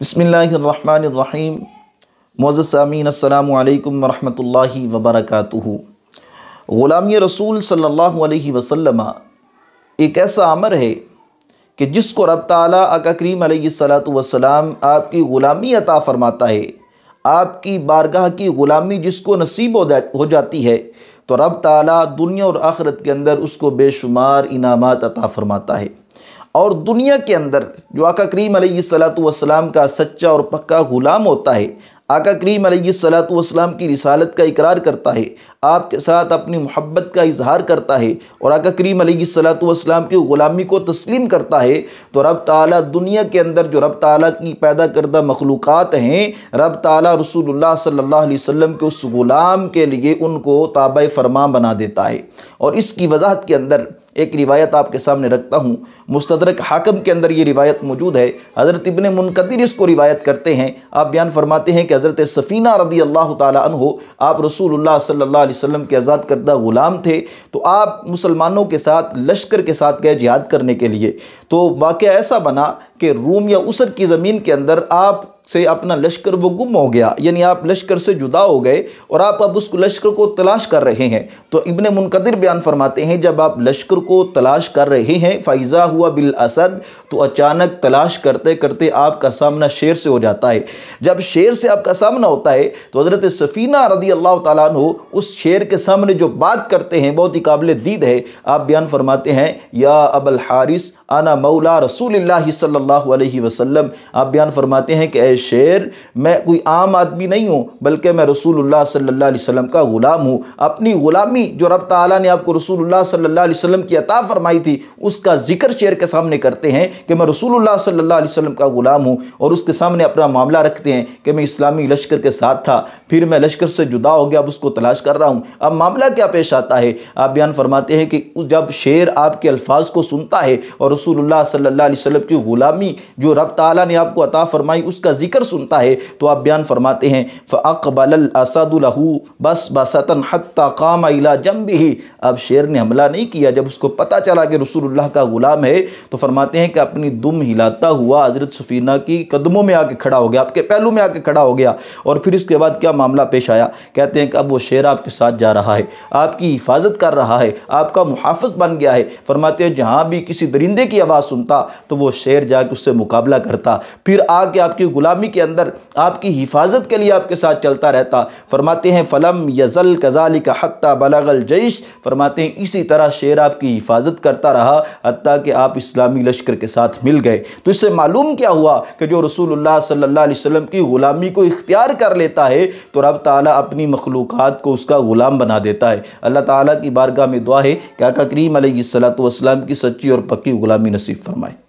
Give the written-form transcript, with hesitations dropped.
بسم اللہ الرحمن الرحیم۔ معزز سامعین، السلام علیکم ورحمۃ اللہ وبرکاتہ۔ غلامی رسول صلی اللہ علیہ وسلم ایک ایسا امر ہے کہ جس کو رب تعالیٰ آقا کریم علیہ الصلاۃ والسلام آپ کی غلامی عطا فرماتا ہے، آپ کی بارگاہ کی غلامی جس کو نصیب ہو جاتی ہے تو رب تعالیٰ دنیا اور آخرت کے اندر اس کو بے شمار انعامات عطا فرماتا ہے۔ اور دنیا کے اندر جو آقا کریم علیہ الصلاۃ والسلام کا سچا اور پکا غلام ہوتا ہے، آقا کریم علیہ الصلاۃ والسلام کی رسالت کا اقرار کرتا ہے، آپ کے ساتھ اپنی محبت کا اظہار کرتا ہے اور آقا کریم علیہ الصلاۃ والسلام کی غلامی کو تسلیم کرتا ہے، تو رب تعالیٰ دنیا کے اندر جو رب تعالیٰ کی پیدا کردہ مخلوقات ہیں، رب تعالیٰ رسول اللہ صلی اللہ علیہ وسلم کے اس غلام کے لیے ان کو تابع فرمان بنا دیتا ہے۔ اور اس کی وضاحت کے اندر ایک روایت آپ کے سامنے رکھتا ہوں۔ مستدرک حاکم کے اندر یہ روایت موجود ہے۔ حضرت ابن منقدر اس کو روایت کرتے ہیں۔ آپ بیان فرماتے ہیں کہ حضرت سفینہ رضی اللہ تعالی عنہ آپ رسول اللہ صلی اللہ علیہ وسلم کے آزاد کردہ غلام تھے، تو آپ مسلمانوں کے ساتھ لشکر کے ساتھ گئے جہاد کرنے کے لیے۔ تو واقعہ ایسا بنا کہ روم یا اسر کی زمین کے اندر آپ سے اپنا لشکر وہ گم ہو گیا، یعنی آپ لشکر سے جدا ہو گئے اور آپ اب اس لشکر کو تلاش کر رہے ہیں۔ تو ابن منقدر بیان فرماتے ہیں جب آپ لشکر کو تلاش کر رہے ہیں فَإِذَا هُوَ بِالْأَسَدِ، تو اچانک تلاش کرتے کرتے آپ کا سامنا شیر سے ہو جاتا ہے۔ جب شیر سے آپ کا سامنا ہوتا ہے تو حضرت سفینہ رضی اللہ تعالیٰ عنہ اس شیر کے سامنے جو بات کرتے ہیں بہت ہی قابل دید ہے۔ آپ بیان فرماتے ہیں یا ابا الحارث انا مولا رسول اللہ صلی اللہ علیہ وسلم۔ آپ بیان فرماتے ہیں کہ اے شیر، میں کوئی عام آدمی نہیں ہوں بلکہ میں رسول اللہ صلی اللہ علیہ وسلم کا غلام ہوں۔ اپنی غلامی جو رب تعالیٰ نے آپ کو رسول اللہ صلی اللہ علیہ وسلم کی عطا فرمائی تھی اس کا ذکر شیر کے سامنے کرتے ہیں کہ میں رسول اللہ صلی اللہ علیہ وسلم کا غلام ہوں، اور اس کے سامنے اپنا معاملہ رکھتے ہیں کہ میں اسلامی لشکر کے ساتھ تھا، پھر میں لشکر سے جدا ہو گیا، اب اس کو تلاش کر رہا ہوں۔ اب معاملہ کیا پیش آتا ہے؟ آپ بیان فرماتے ہیں کہ جب شیر آپ کے الفاظ کو سنتا ہے اور رسول اللہ صلی اللہ علیہ وسلم کی غلامی جو رب تعالیٰ نے آپ کو عطا فرمائی اس کا ذکر سنتا ہے، تو آپ بیان فرماتے ہیں فَأَقْبَلَ الْأَسَدُ لَهُ بَسْبَسَةً حَتَّى قَامَ إِلَى جَنبِهِ۔ اب شیر نے حملہ نہیں کیا، جب اس کو پتہ چلا کہ رسول اللہ کا غلام ہے تو فرماتے ہیں کہ اپنی دم ہلاتا ہوا حضرت سفینہ کی قدموں میں آ کے کھڑا ہو گیا، آپ کے پہلو میں آ کے کھڑا ہو گیا۔ اور پھر اس کے بعد کیا معاملہ پیش آیا؟ کہتے ہیں کہ اب وہ شیر آپ کے ساتھ جا رہا ہے، آپ کی حفاظت کر رہا ہے، آپ کا محافظ بن گیا ہے۔ فرماتے ہیں جہاں بھی کسی درندے کی آواز سنتا تو وہ شیر جا کے اس سے مقابلہ کرتا، پھر آ کے آپ کی غلامی کے اندر آپ کی حفاظت کے لیے آپ کے ساتھ چلتا رہتا۔ فرماتے ہیں فلم یزل کذالک حتی بلغ الجیش، فرماتے ہیں اسی طرح شیر آپ کی حفاظت کرتا رہا حتیٰ کہ آپ اسلامی لشکر کے ساتھ مل گئے۔ تو اس سے معلوم کیا ہوا کہ جو رسول اللہ صلی اللہ علیہ وسلم کی غلامی کو اختیار کر لیتا ہے تو رب تعالیٰ اپنی مخلوقات کو اس کا غلام بنا دیتا ہے۔ اللہ تعالیٰ کی بارگاہ میں دعا ہے کہ آقا کریم علیہ الصلوۃ والسلام کی سچی اور پکی غلامی نصیب فرمائے۔